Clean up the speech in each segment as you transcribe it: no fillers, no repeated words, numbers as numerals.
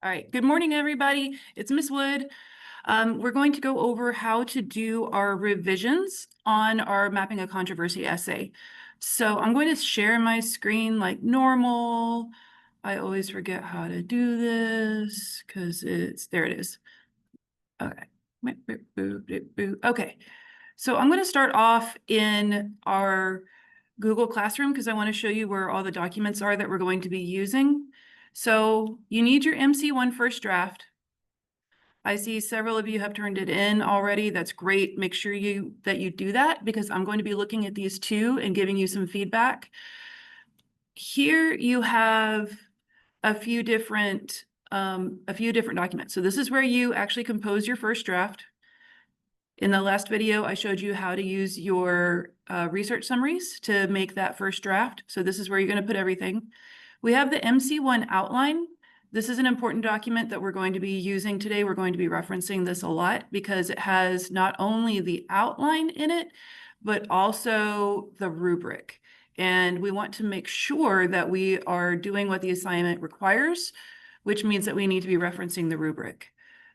All right, good morning, everybody. It's Miss Wood. We're going to go over how to do our revisions on our Mapping a Controversy essay. So I'm going to share my screen like normal. I always forget how to do this because there it is. Okay. Okay. So I'm going to start off in our Google Classroom because I want to show you where all the documents are that we're going to be using. So you need your MC1 first draft. I see several of you have turned it in already. That's great. Make sure that you do that because I'm going to be looking at these too and giving you some feedback. Here you have a few different documents. So this is where you actually compose your first draft. In the last video, I showed you how to use your research summaries to make that first draft. So this is where you're going to put everything. We have the MC1 outline. This is an important document that we're going to be using today. We're going to be referencing this a lot because it has not only the outline in it, but also the rubric. And we want to make sure that we are doing what the assignment requires, which means that we need to be referencing the rubric.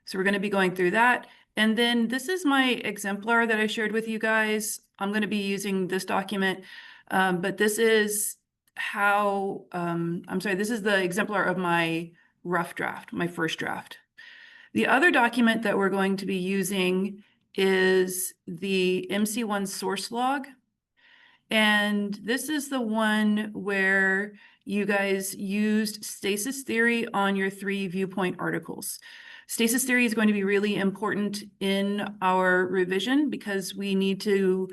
So we're going to be going through that. And then this is my exemplar that I shared with you guys. I'm going to be using this document, but this is this is the exemplar of my rough draft, my first draft. The other document that we're going to be using is the MC1 source log. And this is the one where you guys used stasis theory on your 3 viewpoint articles. Stasis theory is going to be really important in our revision because we need to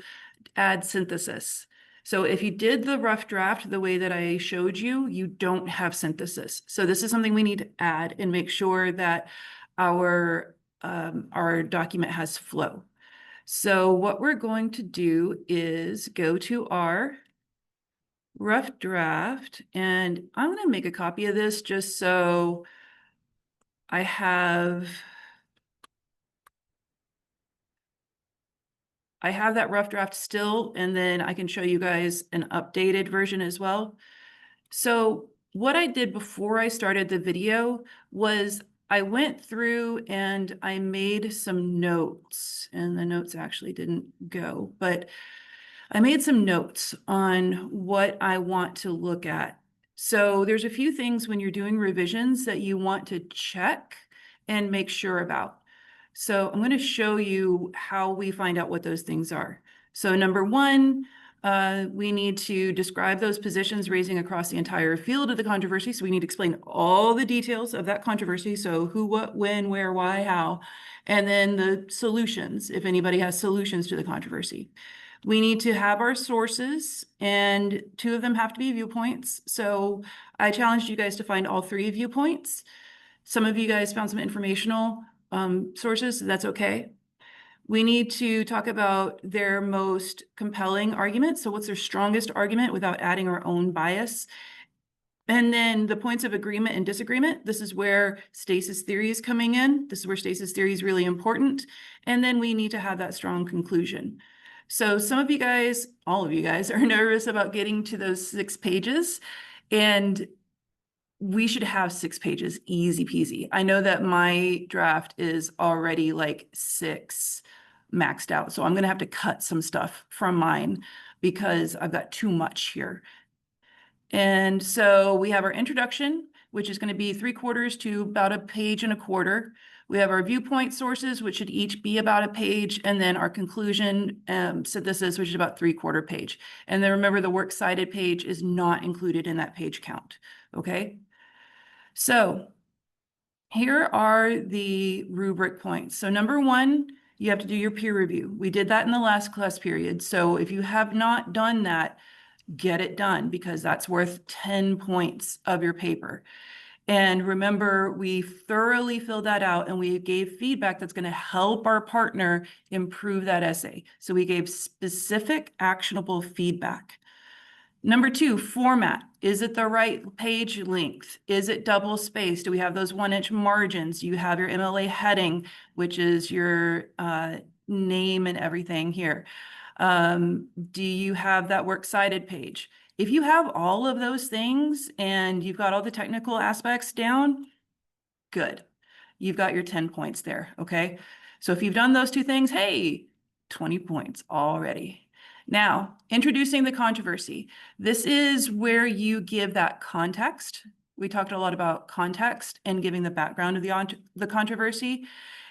add synthesis. So if you did the rough draft the way that I showed you, you don't have synthesis. So this is something we need to add and make sure that our document has flow. So what we're going to do is go to our rough draft, and I'm going to make a copy of this just so I have that rough draft still, and then I can show you guys an updated version as well. So what I did before I started the video was I went through and I made some notes, and the notes actually didn't go, but I made some notes on what I want to look at. So there's a few things when you're doing revisions that you want to check and make sure about. So I'm going to show you how we find out what those things are. So number one, we need to describe those positions raising across the entire field of the controversy. So we need to explain all the details of that controversy. So who, what, when, where, why, how, and then the solutions, if anybody has solutions to the controversy. We need to have our sources, and 2 of them have to be viewpoints. So I challenged you guys to find all 3 viewpoints. Some of you guys found some informational sources, so that's okay. We need to talk about their most compelling argument. So what's their strongest argument without adding our own bias? And then the points of agreement and disagreement. This is where stasis theory is coming in. This is where stasis theory is really important. And then we need to have that strong conclusion. So some of you guys, all of you guys, are nervous about getting to those 6 pages. And we should have 6 pages, easy peasy. I know that my draft is already like 6 maxed out. So I'm going to have to cut some stuff from mine because I've got too much here. And so we have our introduction, which is going to be 3/4 to about 1.25 pages. We have our viewpoint sources, which should each be about 1 page, and then our conclusion synthesis, which is about 3/4 page. And then remember, the works cited page is not included in that page count, okay? So here are the rubric points. So number 1, you have to do your peer review. We did that in the last class period. So if you have not done that, get it done because that's worth 10 points of your paper. And remember, we thoroughly filled that out and we gave feedback that's going to help our partner improve that essay. So we gave specific actionable feedback. Number 2, format. Is it the right page length? Is it double spaced? Do we have those 1-inch margins? Do you have your MLA heading, which is your name and everything here? Do you have that works cited page? If you have all of those things and you've got all the technical aspects down, Good. You've got your 10 points there, okay? So if you've done those two things, hey, 20 points already. Now, introducing the controversy. This is where you give that context. We talked a lot about context and giving the background of the controversy.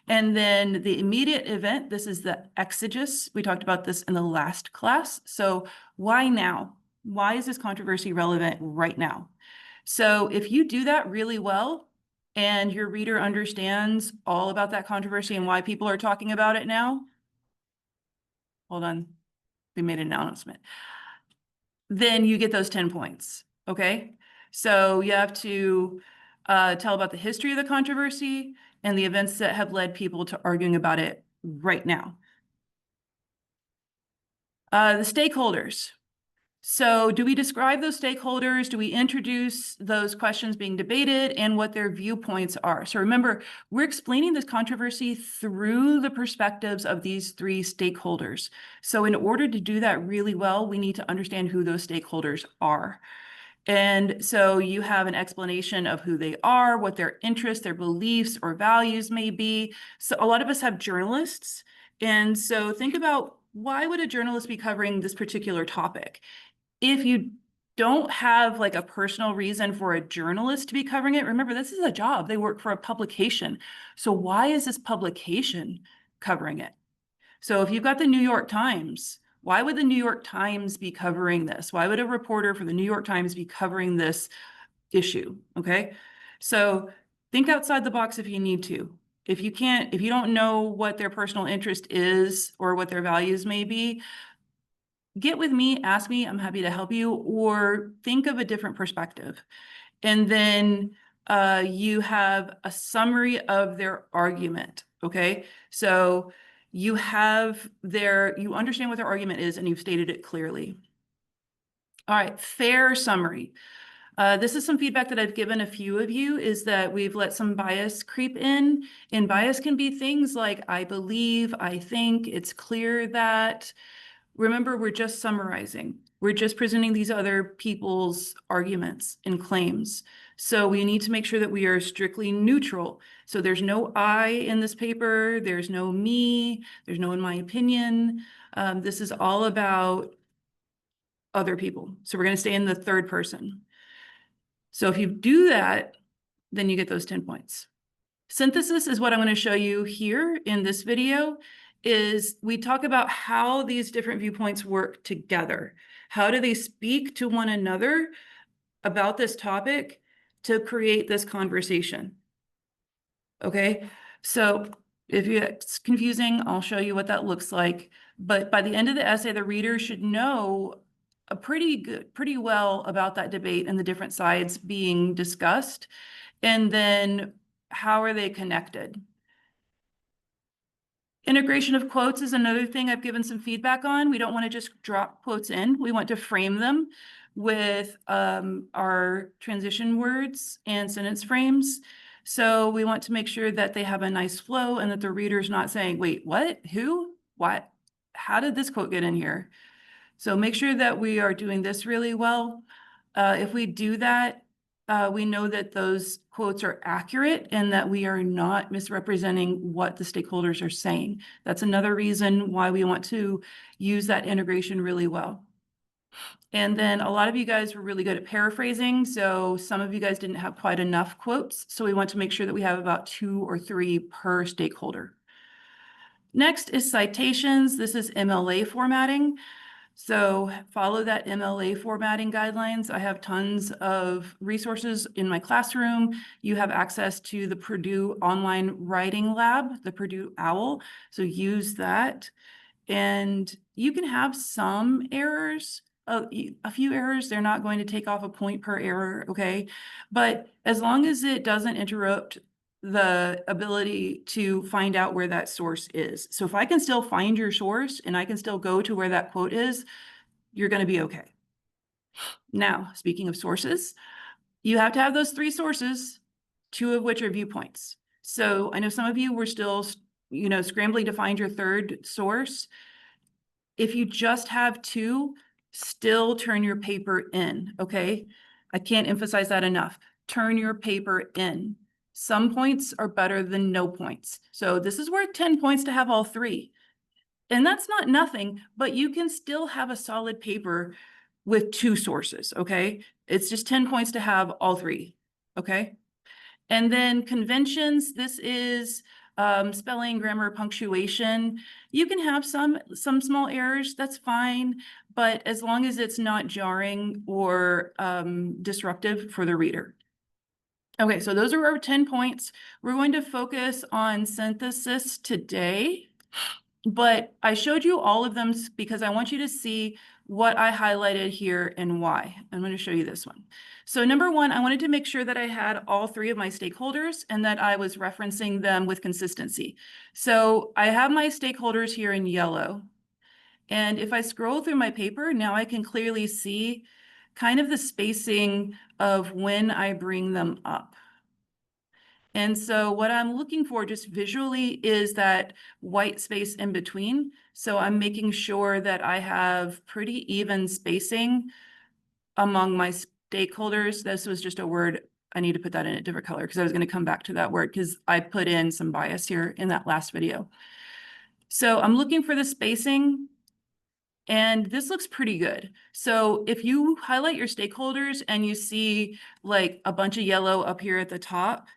And then the immediate event, this is the exegesis. We talked about this in the last class. So why now? Why is this controversy relevant right now? So if you do that really well, and your reader understands all about that controversy and why people are talking about it now, hold on, we made an announcement, then you get those 10 points, okay? So you have to tell about the history of the controversy and the events that have led people to arguing about it right now. The stakeholders. So do we describe those stakeholders? Do we introduce those questions being debated and what their viewpoints are? So remember, we're explaining this controversy through the perspectives of these three stakeholders. So in order to do that really well, we need to understand who those stakeholders are. And so you have an explanation of who they are, what their interests, their beliefs or values may be. So a lot of us have journalists. And so think about, why would a journalist be covering this particular topic? If you don't have like a personal reason for a journalist to be covering it, remember, this is a job. They work for a publication. So why is this publication covering it? So if you've got the New York Times, why would the New York Times be covering this? Why would a reporter for the New York Times be covering this issue? Okay. So think outside the box if you need to. If you can't, if you don't know what their personal interest is or what their values may be, get with me, ask me, I'm happy to help you, or think of a different perspective. And then you have a summary of their argument, okay? So you have you understand what their argument is and you've stated it clearly. All right, fair summary. This is some feedback that I've given a few of you, is that we've let some bias creep in. And bias can be things like, I believe, I think, it's clear that. Remember, we're just summarizing. We're just presenting these other people's arguments and claims. So we need to make sure that we are strictly neutral. So there's no I in this paper. There's no me. There's no in my opinion. This is all about other people. So we're going to stay in the third person. So if you do that, then you get those 10 points. Synthesis is what I'm going to show you here in this video. Is we talk about how these different viewpoints work together. How do they speak to one another about this topic to create this conversation? Okay, so if it's confusing, I'll show you what that looks like. But by the end of the essay, the reader should know pretty well about that debate and the different sides being discussed. And then how are they connected? Integration of quotes is another thing I've given some feedback on. We don't want to just drop quotes in. We want to frame them with our transition words and sentence frames. So we want to make sure that they have a nice flow and that the reader's not saying, wait, what, who, what, how did this quote get in here? So make sure that we are doing this really well. If we do that, we know that those quotes are accurate and that we are not misrepresenting what the stakeholders are saying. That's another reason why we want to use that integration really well. And then a lot of you guys were really good at paraphrasing. So some of you guys didn't have quite enough quotes. So we want to make sure that we have about 2 or 3 per stakeholder. Next is citations. This is MLA formatting. So follow that MLA formatting guidelines. I have tons of resources in my classroom. You have access to the Purdue Online Writing Lab, the Purdue OWL. So use that. And you can have some errors, a few errors. They're not going to take off a point per error, okay? But as long as it doesn't interrupt the ability to find out where that source is. So if I can still find your source and I can still go to where that quote is, you're going to be okay. Now, speaking of sources, you have to have those 3 sources, 2 of which are viewpoints. So I know some of you were still, scrambling to find your third source. If you just have 2, still turn your paper in, okay? I can't emphasize that enough. Turn your paper in. Some points are better than no points. So this is worth 10 points to have all three. And that's not nothing, but you can still have a solid paper with two sources, okay? It's just 10 points to have all three, okay? And then conventions, this is spelling, grammar, punctuation. You can have some small errors, that's fine, but as long as it's not jarring or disruptive for the reader. Okay, so those are our 10 points. We're going to focus on synthesis today, but I showed you all of them because I want you to see what I highlighted here and why. I'm going to show you this one. So number one, I wanted to make sure that I had all three of my stakeholders and that I was referencing them with consistency. So I have my stakeholders here in yellow. And if I scroll through my paper, now I can clearly see kind of the spacing of when I bring them up. And so what I'm looking for just visually is that white space in between. So I'm making sure that I have pretty even spacing among my stakeholders. This was just a word. I need to put that in a different color because I was going to come back to that word because I put in some bias here in that last video. So I'm looking for the spacing. And this looks pretty good. So if you highlight your stakeholders and you see like a bunch of yellow up here at the top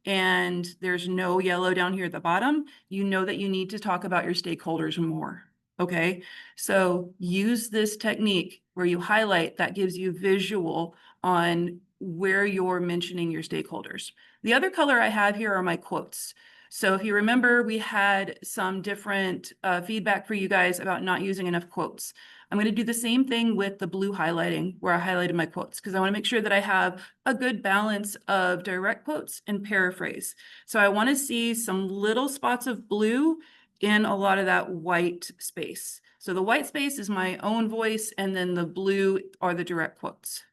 and there's no yellow down here at the bottom, you know that you need to talk about your stakeholders more. Okay, so use this technique where you highlight, that gives you visual on where you're mentioning your stakeholders. The other color I have here are my quotes. So if you remember, we had some different feedback for you guys about not using enough quotes. I'm going to do the same thing with the blue highlighting where I highlighted my quotes because I want to make sure that I have a good balance of direct quotes and paraphrase. So I want to see some little spots of blue in a lot of that white space. So the white space is my own voice and then the blue are the direct quotes.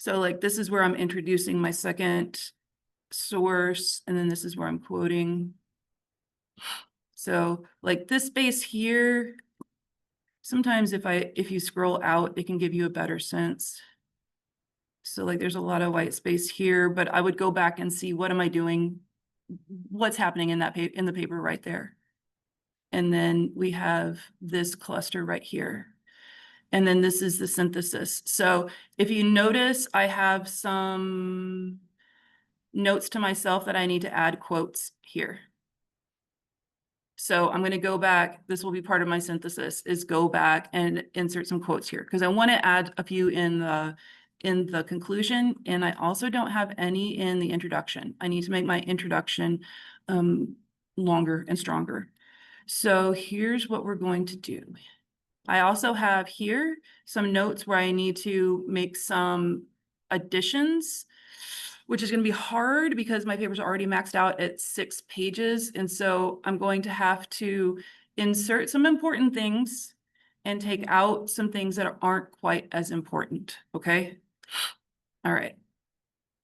So like this is where I'm introducing my second source, and then this is where I'm quoting. So like this space here, sometimes if you scroll out, it can give you a better sense. So like there's a lot of white space here, but I would go back and see what am I doing, what's happening in that in the paper right there. And then we have this cluster right here. And then this is the synthesis. So if you notice, I have some notes to myself that I need to add quotes here. So I'm going to go back. This will be part of my synthesis, is go back and insert some quotes here because I want to add a few in the conclusion. And I also don't have any in the introduction. I need to make my introduction longer and stronger. So here's what we're going to do. I also have here some notes where I need to make some additions, which is going to be hard because my paper's already maxed out at 6 pages. And so I'm going to have to insert some important things and take out some things that aren't quite as important. Okay. All right.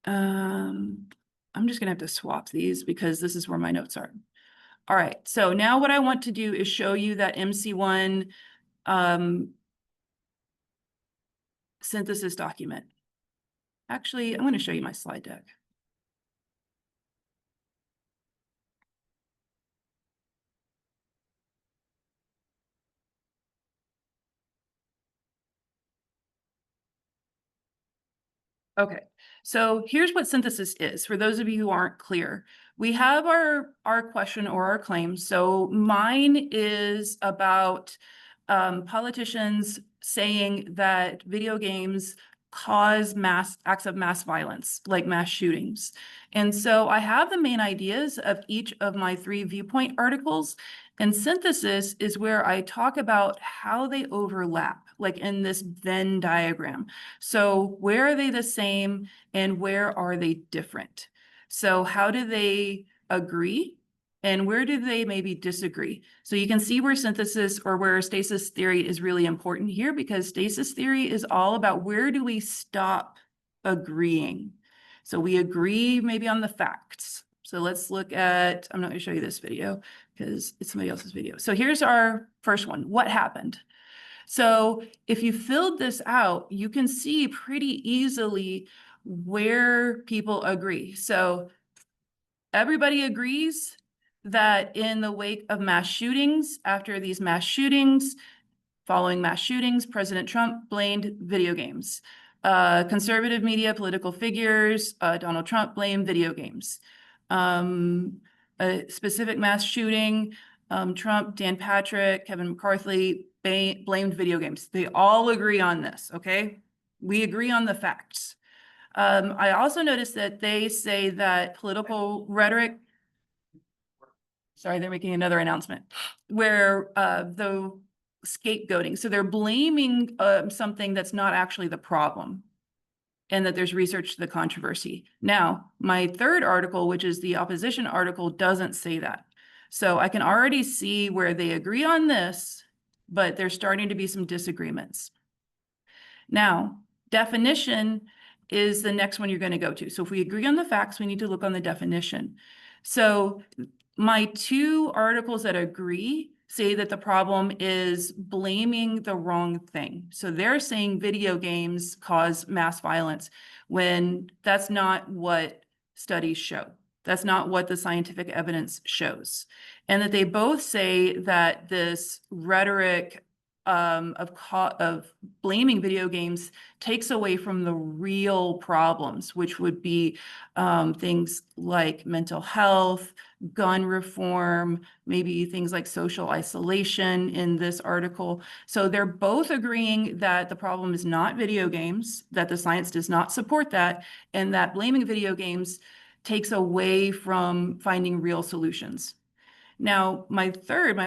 I'm just going to have to swap these because this is where my notes are. All right. So now what I want to do is show you that MC1 synthesis document. Actually, I'm going to show you my slide deck. Okay, so here's what synthesis is. For those of you who aren't clear, we have our question or our claim. So mine is about politicians saying that video games cause acts of mass violence, like mass shootings. And so I have the main ideas of each of my 3 viewpoint articles, and synthesis is where I talk about how they overlap, like in this Venn diagram. So where are they the same and where are they different? So how do they agree? And where do they maybe disagree? So you can see where synthesis or where stasis theory is really important here, because stasis theory is all about where do we stop agreeing? So we agree maybe on the facts. So let's look at, I'm not going to show you this video because it's somebody else's video. So here's our first one. What happened? So if you filled this out, you can see pretty easily where people agree. So everybody agrees that in the wake of mass shootings, after these mass shootings, following mass shootings, President Trump blamed video games. Conservative media, political figures, Donald Trump blamed video games. A specific mass shooting, Trump, Dan Patrick, Kevin McCarthy blamed video games. They all agree on this, okay? We agree on the facts. I also noticed that they say that political rhetoric, sorry, they're making another announcement, where the scapegoating, so they're blaming something that's not actually the problem, and that there's research to the controversy. Now, my third article, which is the opposition article, doesn't say that. So I can already see where they agree on this, but there's starting to be some disagreements. Now, definition is the next one you're going to go to. So if we agree on the facts, we need to look on the definition. So my two articles that agree say that the problem is blaming the wrong thing. So they're saying video games cause mass violence when that's not what studies show. That's not what the scientific evidence shows. And that they both say that this rhetoric of blaming video games takes away from the real problems, which would be things like mental health, gun reform, maybe things like social isolation in this article. So they're both agreeing that the problem is not video games, that the science does not support that, and that blaming video games takes away from finding real solutions. Now, my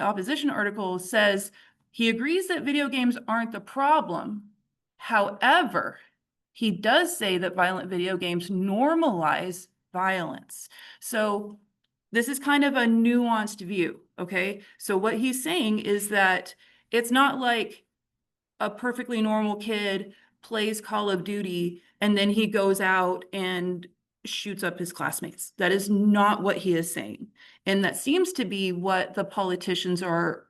opposition article says he agrees that video games aren't the problem. However, he does say that violent video games normalize violence. So this is kind of a nuanced view, okay? So what he's saying is that it's not like a perfectly normal kid plays Call of Duty and then he goes out and shoots up his classmates. That is not what he is saying. And that seems to be what the politicians are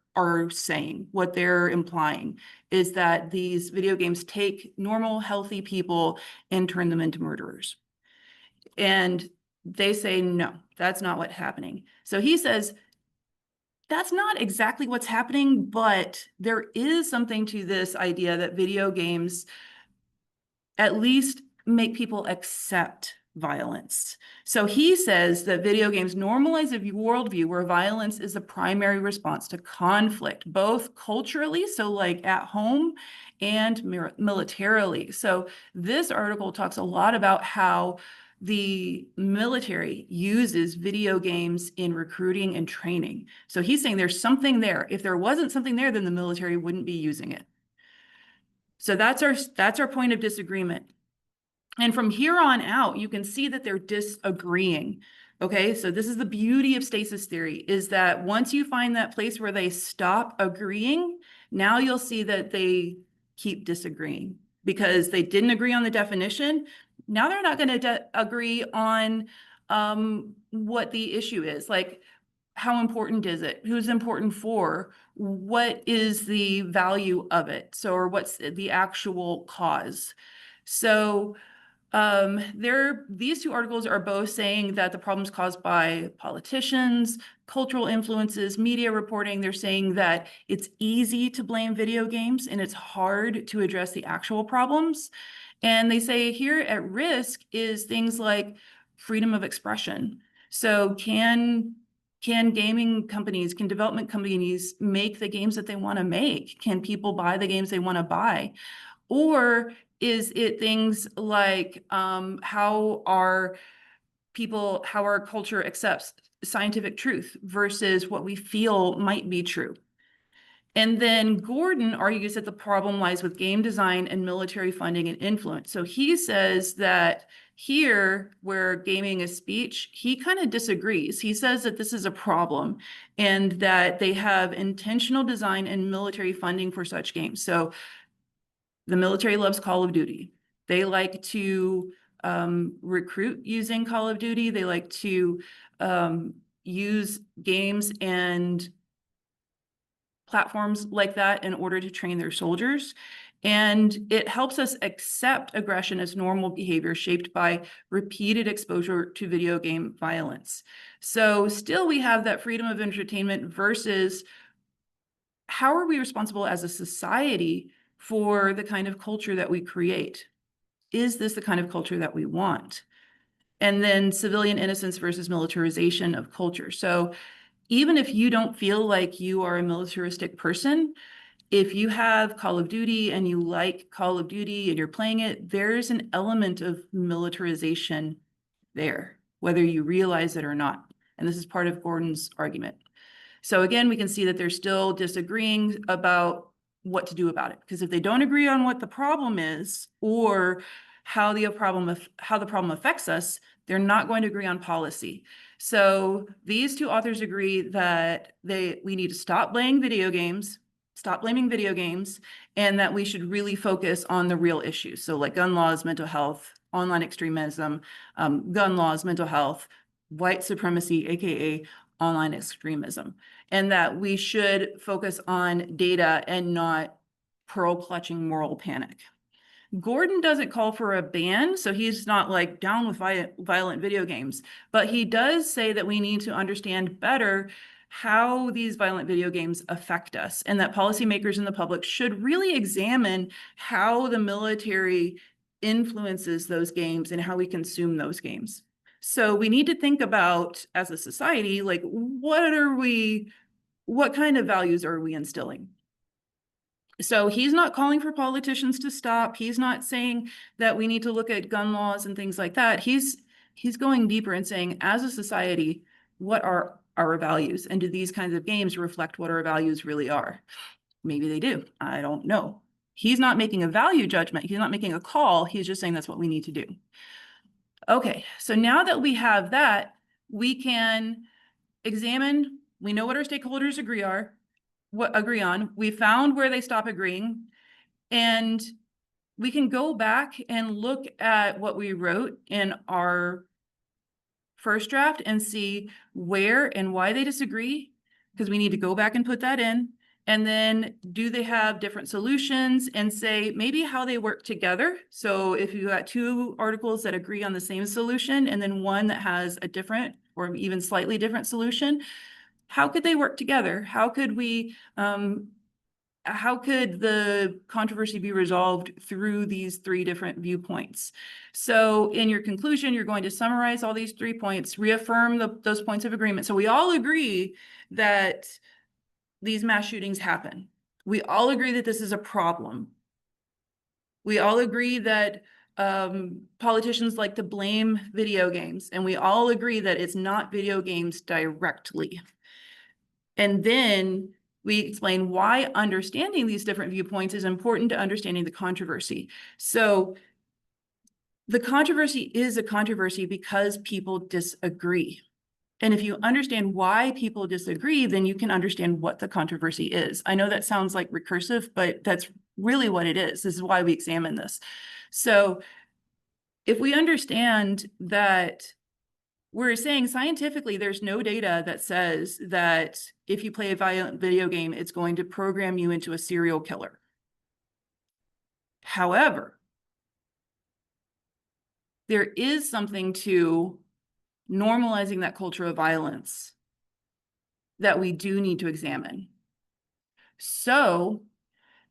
saying. What they're implying is that these video games take normal, healthy people and turn them into murderers. And they say, no, that's not what's happening. So he says, that's not exactly what's happening, but there is something to this idea that video games at least make people accept violence. So he says that video games normalize a worldview where violence is a primary response to conflict, both culturally, so like at home, and militarily. So this article talks a lot about how the military uses video games in recruiting and training. So he's saying there's something there. If there wasn't something there, then the military wouldn't be using it. So that's our point of disagreement. And from here on out, you can see that they're disagreeing. Okay, so this is the beauty of stasis theory, is that once you find that place where they stop agreeing, now you'll see that they keep disagreeing because they didn't agree on the definition. Now they're not going to agree on what the issue is. Like, how important is it? Who's important for? What is the value of it? So, or what's the actual cause? So these two articles are both saying that the problem's caused by politicians, cultural influences, media reporting. They're saying that it's easy to blame video games and it's hard to address the actual problems. And they say here at risk is things like freedom of expression. So can gaming companies, can development companies make the games that they want to make? Can people buy the games they want to buy? Or is it things like how our culture accepts scientific truth versus what we feel might be true? And then Gordon argues that the problem lies with game design and military funding and influence. So he says that here, where gaming is speech, he kind of disagrees. He says that this is a problem and that they have intentional design and military funding for such games. So the military loves Call of Duty. They like to recruit using Call of Duty. They like to use games and platforms like that in order to train their soldiers. And it helps us accept aggression as normal behavior shaped by repeated exposure to video game violence. So still we have that freedom of entertainment versus how are we responsible as a society for the kind of culture that we create? Is this the kind of culture that we want? And then civilian innocence versus militarization of culture. So even if you don't feel like you are a militaristic person, if you have Call of Duty and you like Call of Duty and you're playing it, there's an element of militarization there, whether you realize it or not. And this is part of Gordon's argument. So again, we can see that they're still disagreeing about what to do about it. Because if they don't agree on what the problem is or how the problem affects us, they're not going to agree on policy. So these two authors agree that we need to stop blaming video games, and that we should really focus on the real issues. So like gun laws, mental health, online extremism, gun laws, mental health, white supremacy, AKA online extremism, and that we should focus on data and not pearl-clutching moral panic. Gordon doesn't call for a ban, so he's not like down with violent video games, but he does say that we need to understand better how these violent video games affect us, and that policymakers and the public should really examine how the military influences those games and how we consume those games. So we need to think about, as a society, like what kind of values are we instilling? So he's not calling for politicians to stop. He's not saying that we need to look at gun laws and things like that. He's going deeper and saying, as a society, what are our values? And do these kinds of games reflect what our values really are? Maybe they do. I don't know. He's not making a value judgment. He's not making a call. He's just saying that's what we need to do. Okay, so now that we have that, we can examine, we know what our stakeholders agree on. We found where they stop agreeing, and we can go back and look at what we wrote in our first draft and see where and why they disagree, because we need to go back and put that in. And then do they have different solutions, and say maybe how they work together. So if you got two articles that agree on the same solution and then one that has a different or even slightly different solution, how could they work together? How could the controversy be resolved through these three different viewpoints? So in your conclusion, you're going to summarize all these 3 points, reaffirm those points of agreement. So we all agree that these mass shootings happen. We all agree that this is a problem. We all agree that politicians like to blame video games, and we all agree that it's not video games directly. And then we explain why understanding these different viewpoints is important to understanding the controversy. So the controversy is a controversy because people disagree. And if you understand why people disagree, then you can understand what the controversy is. I know that sounds like recursive, but that's really what it is. This is why we examine this. So if we understand that we're saying scientifically, there's no data that says that if you play a violent video game, it's going to program you into a serial killer. However, there is something to normalizing that culture of violence that we do need to examine. So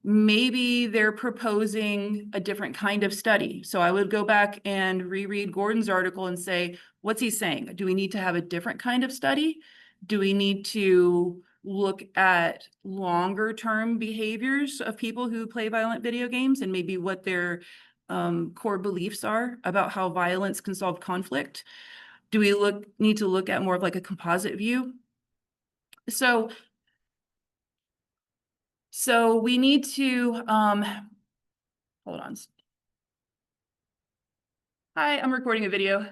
maybe they're proposing a different kind of study. So I would go back and reread Gordon's article and say, what's he saying? Do we need to have a different kind of study? Do we need to look at longer term behaviors of people who play violent video games and maybe what their core beliefs are about how violence can solve conflict? Do we need to look at more of like a composite view? So we need to, hold on. Hi, I'm recording a video.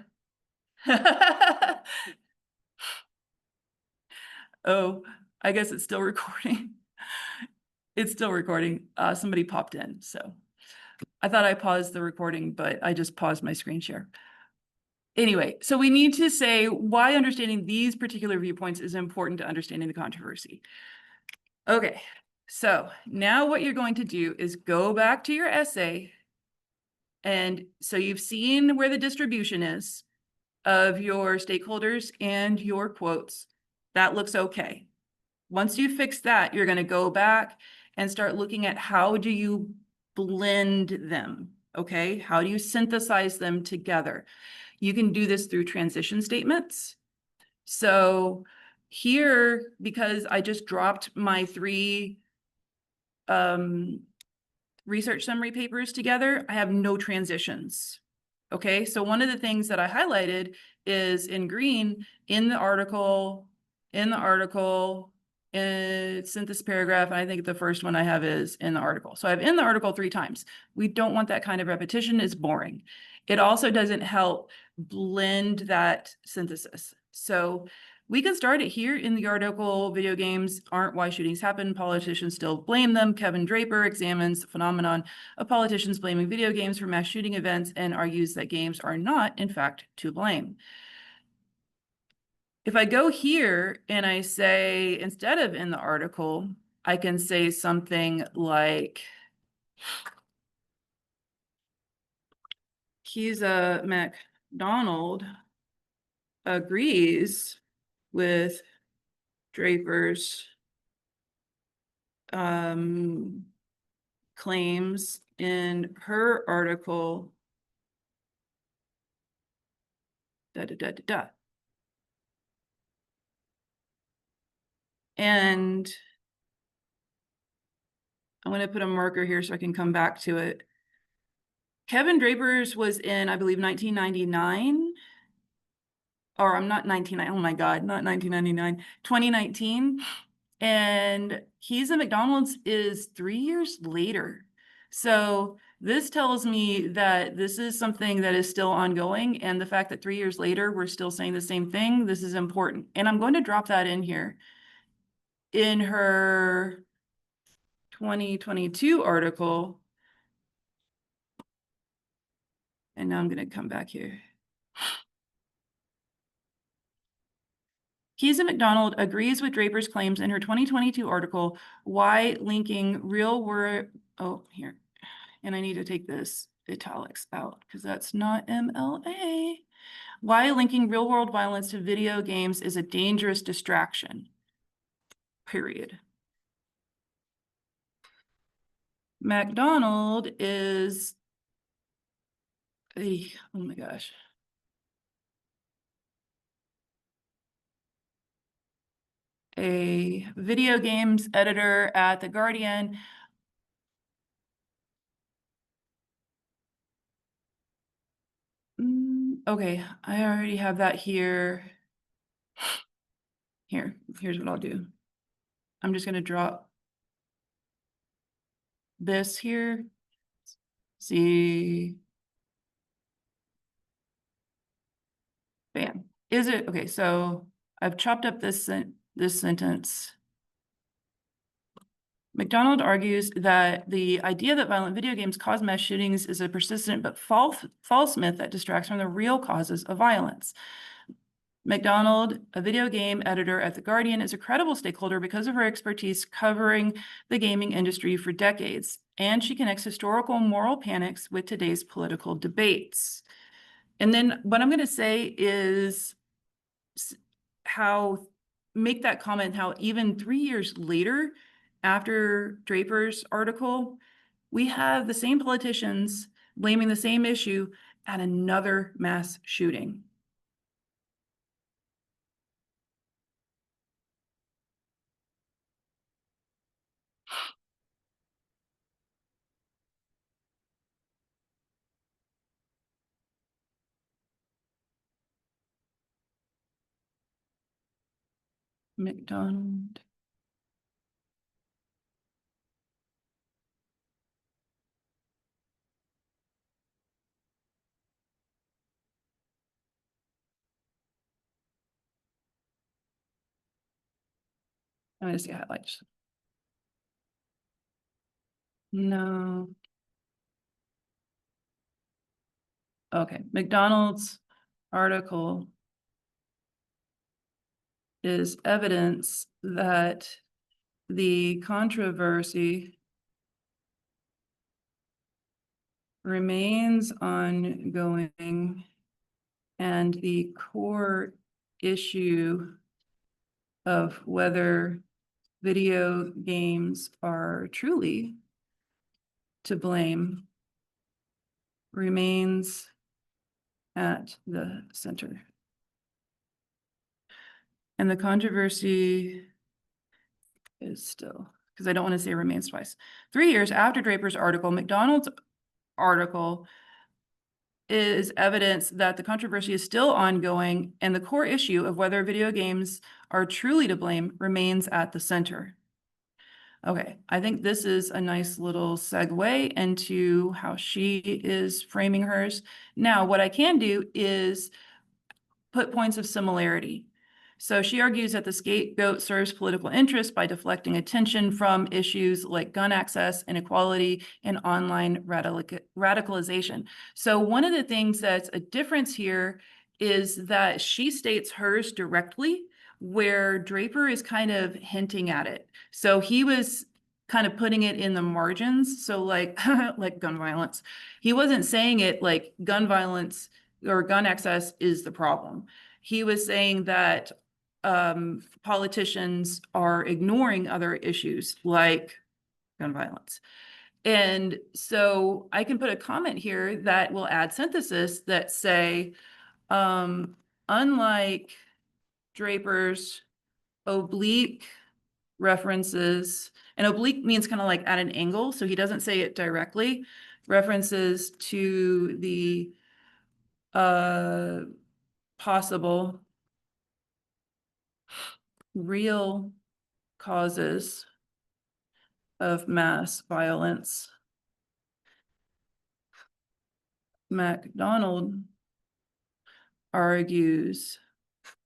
Oh, I guess it's still recording. It's still recording. Somebody popped in, so I thought I paused the recording, but I just paused my screen share. Anyway, so we need to say why understanding these particular viewpoints is important to understanding the controversy. Okay, so now what you're going to do is go back to your essay. And so you've seen where the distribution is of your stakeholders and your quotes. That looks okay. Once you fix that, you're going to go back and start looking at how do you blend them, okay? How do you synthesize them together? You can do this through transition statements. So here, because I just dropped my 3 research summary papers together, I have no transitions. Okay, so one of the things that I highlighted is in green in the article, synthesis paragraph, and I think the first one I have is in the article. So I have in the article 3 times. We don't want that kind of repetition, it's boring. It also doesn't help blend that synthesis. So we can start it here in the article. Video games aren't why shootings happen. Politicians still blame them. Kevin Draper examines the phenomenon of politicians blaming video games for mass shooting events and argues that games are not, in fact, to blame. If I go here and I say, instead of in the article, I can say something like, McDonald agrees with Draper's claims in her article, And I'm going to put a marker here so I can come back to it. Kevin Draper's was in, I believe, 1999. Or I'm not 19, oh my God, not 1999, 2019. And Keys and McDonald's is 3 years later. So this tells me that this is something that is still ongoing. And the fact that 3 years later, we're still saying the same thing, this is important. And I'm going to drop that in here. In her 2022 article, and now I'm going to come back here. Keys and McDonald agrees with Draper's claims in her 2022 article, Why Linking Real World, here, and I need to take this italics out because that's not MLA. Why linking real world violence to video games is a dangerous distraction, period. McDonald is, oh my gosh. A video games editor at The Guardian. Okay, I already have that here. Here's what I'll do. I'm just going to drop this here. See. Bam. Is it okay? So I've chopped up this sentence. McDonald argues that the idea that violent video games cause mass shootings is a persistent but false myth that distracts from the real causes of violence. McDonald, a video game editor at The Guardian, is a credible stakeholder because of her expertise covering the gaming industry for decades, and she connects historical moral panics with today's political debates. And then what I'm going to say is make that comment how even 3 years later, after Draper's article, we have the same politicians blaming the same issue at another mass shooting. McDonald. I'm going to see highlights. No. Okay, McDonald's article is evidence that the controversy remains ongoing, and the core issue of whether video games are truly to blame remains at the center. And the controversy is still, because I don't want to say remains twice. 3 years after Draper's article, McDonald's article is evidence that the controversy is still ongoing, and the core issue of whether video games are truly to blame remains at the center. Okay, I think this is a nice little segue into how she is framing hers. Now, what I can do is put points of similarity. So she argues that the scapegoat serves political interest by deflecting attention from issues like gun access, inequality, and online radicalization. So one of the things that's a difference here is that she states hers directly, where Draper is kind of hinting at it. So he was kind of putting it in the margins. So like, like gun violence. He wasn't saying it like gun violence or gun access is the problem. He was saying that politicians are ignoring other issues like gun violence. And so I can put a comment here that will add synthesis that say, unlike Draper's oblique references, and oblique means kind of like at an angle, so he doesn't say it directly, references to the possible real causes of mass violence. MacDonald argues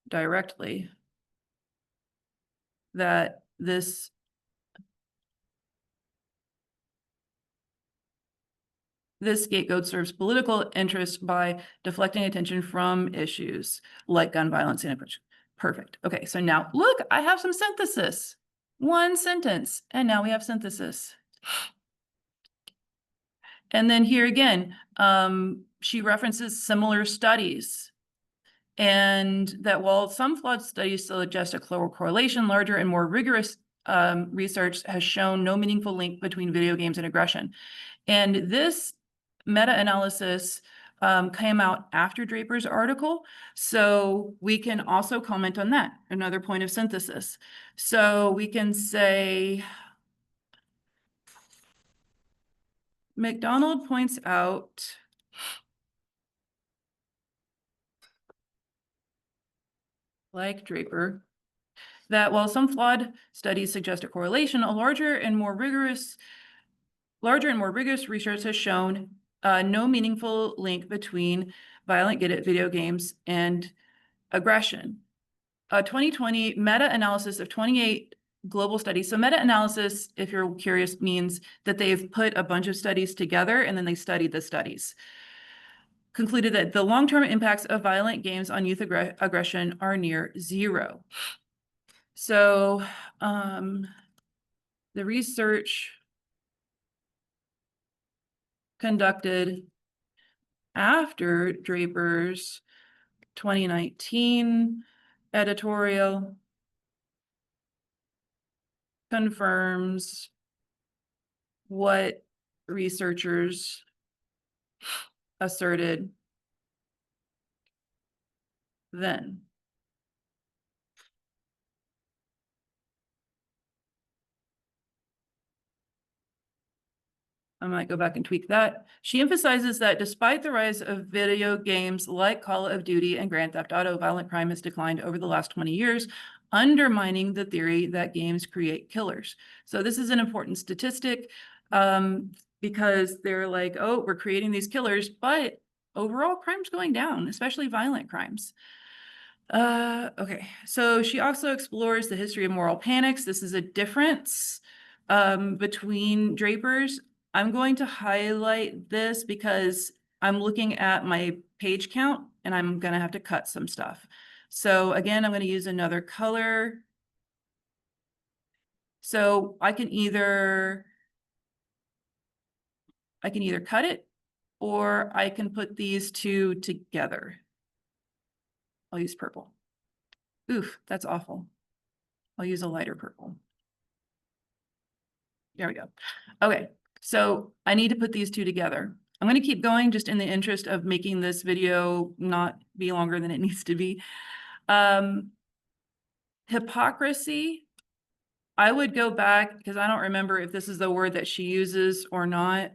directly that this scapegoat serves political interest by deflecting attention from issues like gun violence and immigration. Perfect. Okay, so now look, I have some synthesis. One sentence, and now we have synthesis. And then here again, she references similar studies, and that while some flawed studies suggest a clear correlation, larger and more rigorous research has shown no meaningful link between video games and aggression. And this meta-analysis came out after Draper's article, so we can also comment on that, another point of synthesis. So we can say, McDonald points out like Draper, that while some flawed studies suggest a correlation, a larger and more rigorous research has shown no meaningful link between violent video games and aggression. A 2020 meta-analysis of 28 global studies. So meta-analysis, if you're curious, means that they've put a bunch of studies together and then they studied the studies. Concluded that the long-term impacts of violent games on youth aggression are near zero. So the research conducted after Draper's 2019 editorial confirms what researchers asserted then. I might go back and tweak that. She emphasizes that despite the rise of video games like Call of Duty and Grand Theft Auto, violent crime has declined over the last 20 years, undermining the theory that games create killers. So this is an important statistic because they're like, oh, we're creating these killers, but overall crime's going down, especially violent crimes. Okay, so she also explores the history of moral panics. This is a difference between Draper's. I'm going to highlight this because I'm looking at my page count and I'm going to have to cut some stuff. So again, I'm going to use another color. So I can either cut it, or I can put these two together. I'll use purple. Oof, that's awful. I'll use a lighter purple. There we go. Okay, so I need to put these two together. I'm going to keep going just in the interest of making this video not be longer than it needs to be. Hypocrisy, I would go back because I don't remember if this is the word that she uses or not,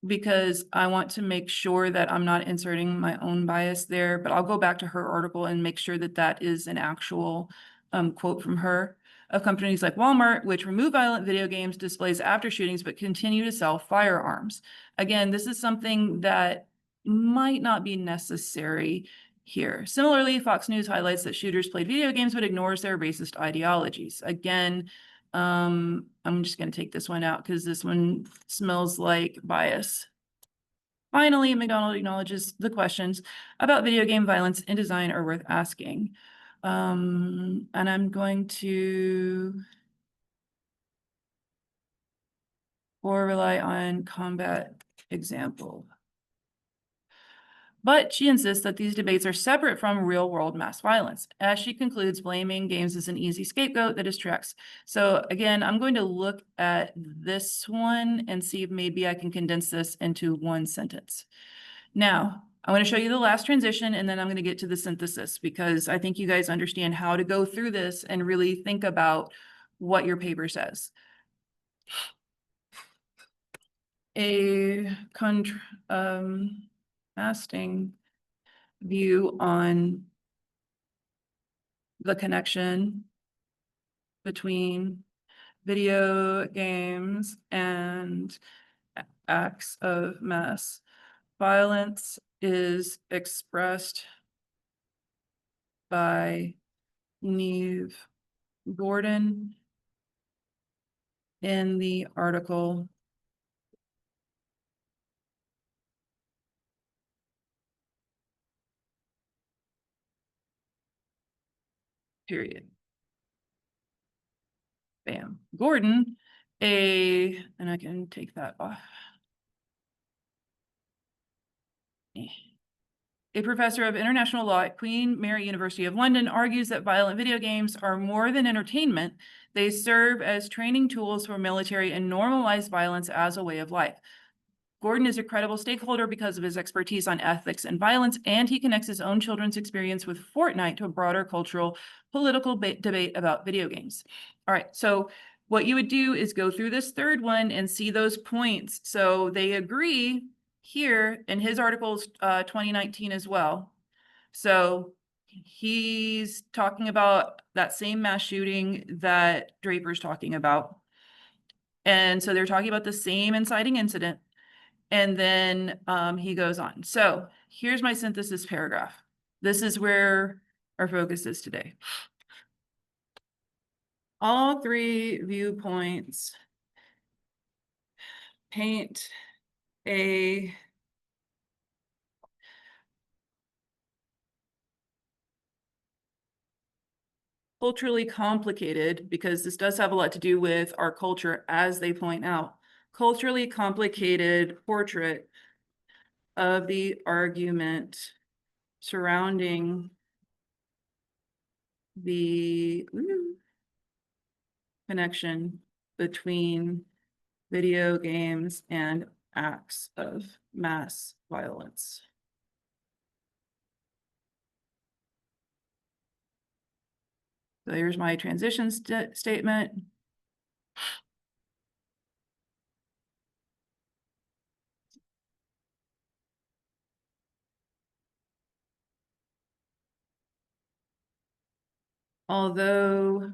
because I want to make sure that I'm not inserting my own bias there, but I'll go back to her article and make sure that that is an actual quote from her. Of companies like Walmart, which remove violent video games displays after shootings, but continue to sell firearms. Again, this is something that might not be necessary here. Similarly, Fox News highlights that shooters played video games, but ignores their racist ideologies. Again, I'm just going to take this one out because this one smells like bias. Finally, McDonald acknowledges the questions about video game violence and design are worth asking. And I'm going to or rely on combat example. But she insists that these debates are separate from real-world mass violence. As she concludes, blaming games is an easy scapegoat that distracts. So again, I'm going to look at this one and see if maybe I can condense this into one sentence. Now, I want to show you the last transition, and then I'm going to get to the synthesis, because I think you guys understand how to go through this and really think about what your paper says. A contrasting view on the connection between video games and acts of mass violence is expressed by Neve Gordon in the article period. Bam. Gordon, and I can take that off. A professor of international law at Queen Mary University of London argues that violent video games are more than entertainment. They serve as training tools for military and normalize violence as a way of life. Gordon is a credible stakeholder because of his expertise on ethics and violence, and he connects his own children's experience with Fortnite to a broader cultural, political debate about video games. All right, so what you would do is go through this third one and see those points. So they agree here, in his articles 2019 as well. So he's talking about that same mass shooting that Draper's talking about. And so they're talking about the same inciting incident. And then he goes on. So here's my synthesis paragraph. This is where our focus is today. All three viewpoints paint a culturally complicated, because this does have a lot to do with our culture, as they point out, culturally complicated portrait of the argument surrounding the connection between video games and acts of mass violence. So here's my transition statement. Although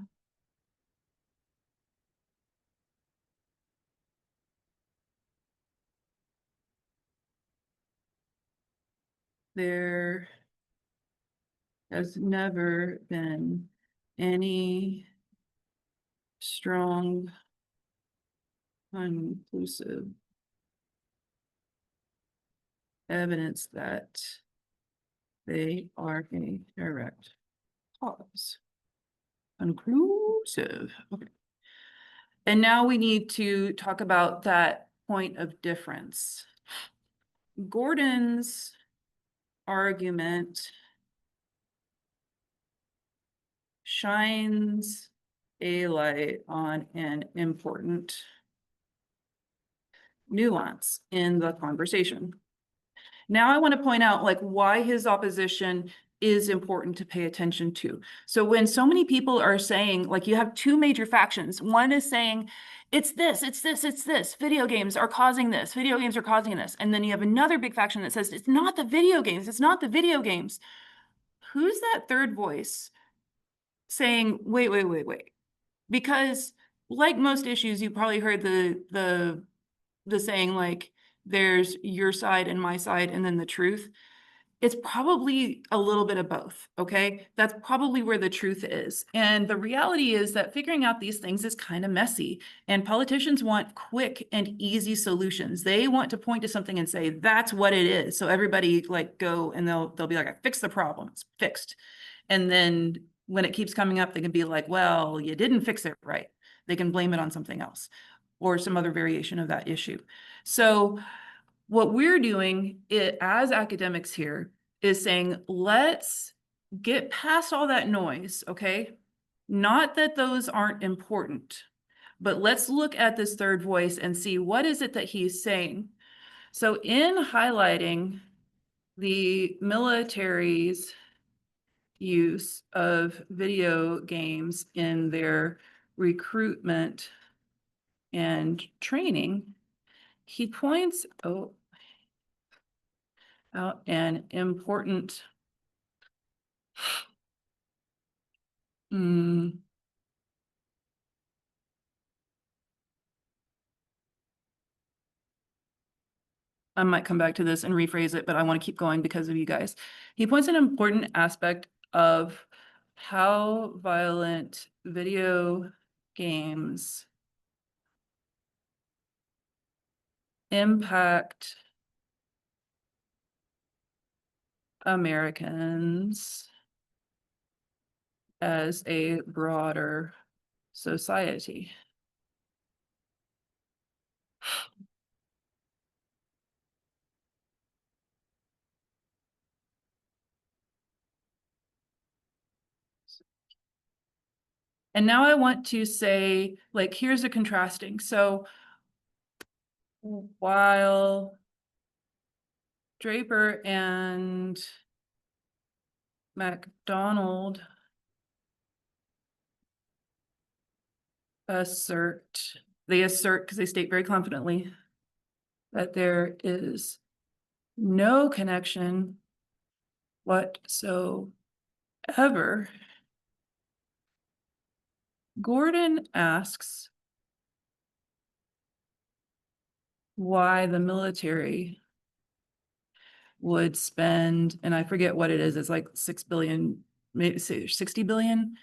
there has never been any strong, conclusive evidence that they are a direct cause. Conclusive. Okay. And now we need to talk about that point of difference. Gordon's argument shines a light on an important nuance in the conversation. Now I want to point out like why his opposition is important to pay attention to. So when so many people are saying, like you have two major factions, one is saying, it's this, it's this, it's this, video games are causing this, video games are causing this. And then you have another big faction that says, it's not the video games, it's not the video games. Who's that third voice saying, wait, wait, wait, wait? Because like most issues, you probably heard the saying like, there's your side and my side, and then the truth. It's probably a little bit of both, okay? That's probably where the truth is. And the reality is that figuring out these things is kind of messy. And politicians want quick and easy solutions. They want to point to something and say, that's what it is. So everybody like go and they'll be like, I fixed the problem, it's fixed. And then when it keeps coming up, they can be like, well, you didn't fix it right. They can blame it on something else or some other variation of that issue. So what we're doing as academics here is saying, let's get past all that noise, okay? Not that those aren't important, but let's look at this third voice and see what is it that he's saying. So in highlighting the military's use of video games in their recruitment and training, he points out an important I might come back to this and rephrase it, but I want to keep going because of you guys. He points an important aspect of how violent video games impact Americans as a broader society. And now I want to say, like, here's a contrasting. So while Draper and MacDonald they assert, because they state very confidently, that there is no connection whatsoever. Gordon asks why the military would spend, and I forget what it is, it's like 6 billion, maybe 60 billion.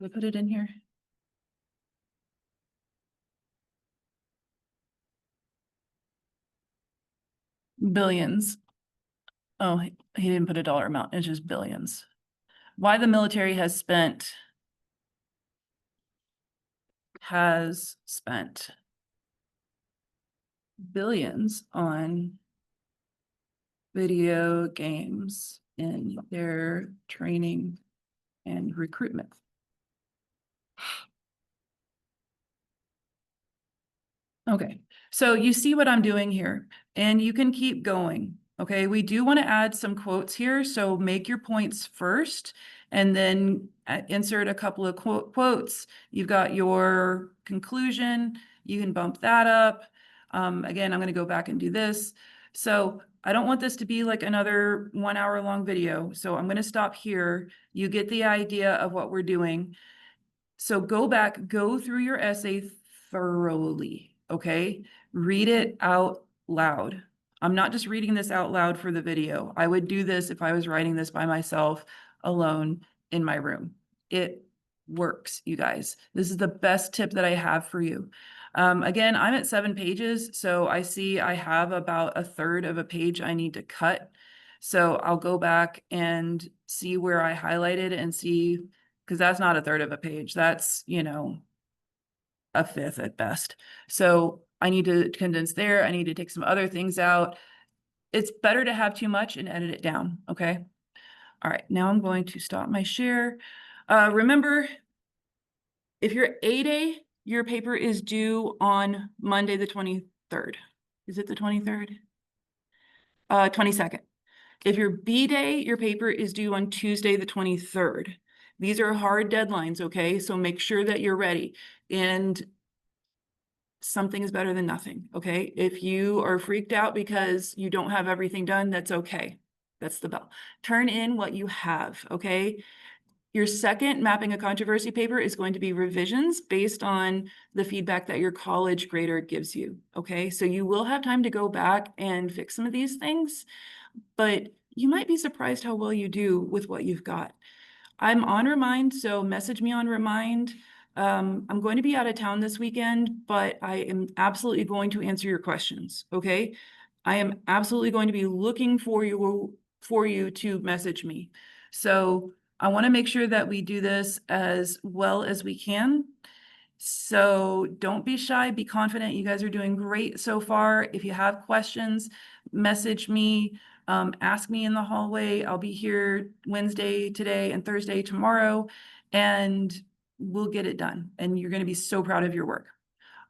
Did I put it in here? Billions. Oh, he didn't put a dollar amount, it's just billions. Why the military has spent billions on video games in their training and recruitment. Okay, so you see what I'm doing here, and you can keep going. Okay, we do want to add some quotes here, so make your points first and then insert a couple of quotes. You've got your conclusion, you can bump that up. Again, I'm going to go back and do this. So I don't want this to be like another 1 hour long video, so I'm going to stop here. You get the idea of what we're doing. So go back, go through your essay thoroughly, okay? Read it out loud. I'm not just reading this out loud for the video. I would do this if I was writing this by myself alone in my room. It works, you guys. This is the best tip that I have for you. Again, I'm at 7 pages, so I see I have about a third of a page I need to cut. So I'll go back and see where I highlighted and see, because that's not a third of a page. That's, you know, a fifth at best. So I need to condense there. I need to take some other things out. It's better to have too much and edit it down, okay? All right, now I'm going to stop my share. Remember, if you're A-Day, your paper is due on Monday, the 23rd. Is it the 23rd? 22nd. If you're B-Day, your paper is due on Tuesday, the 23rd. These are hard deadlines, okay? So make sure that you're ready. And something is better than nothing, okay? If you are freaked out because you don't have everything done, that's okay. That's the bell. Turn in what you have, okay? Your second mapping a controversy paper is going to be revisions based on the feedback that your college grader gives you, okay? So you will have time to go back and fix some of these things, but you might be surprised how well you do with what you've got. I'm on Remind, so message me on Remind. I'm going to be out of town this weekend, but I am absolutely going to answer your questions, okay? I am absolutely going to be looking for you to message me. So I want to make sure that we do this as well as we can. So don't be shy, be confident. You guys are doing great so far. If you have questions, message me, ask me in the hallway. I'll be here Wednesday today and Thursday tomorrow, and we'll get it done. And you're going to be so proud of your work.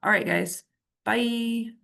All right, guys. Bye.